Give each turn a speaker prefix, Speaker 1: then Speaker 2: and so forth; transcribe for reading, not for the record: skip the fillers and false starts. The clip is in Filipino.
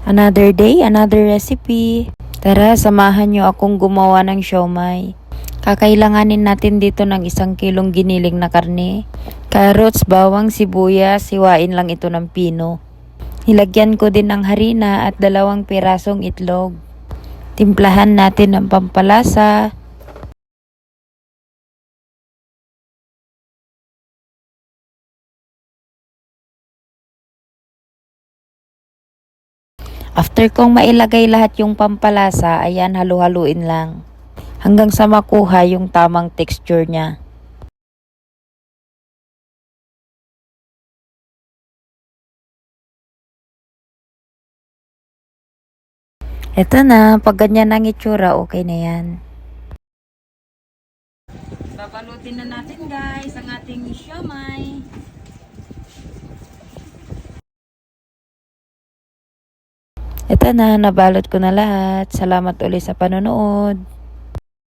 Speaker 1: Another day, another recipe. Tara, samahan nyo akong gumawa ng siomai. Kakailanganin natin dito ng 1 kilong giniling na karne. Carrots, bawang, sibuyas, hiwain lang ito ng pino. Nilagyan ko din ng harina at 2 pirasong itlog. Timplahan natin ng pampalasa. After kong mailagay lahat yung pampalasa, ayan, halu-haluin lang. Hanggang sa makuha yung tamang texture niya. Eto na, pag ganyan ang itsura, okay na yan. Babalutin na natin guys ang ating siomai. Ito na, nabalot ko na lahat. Salamat ulit sa panonood.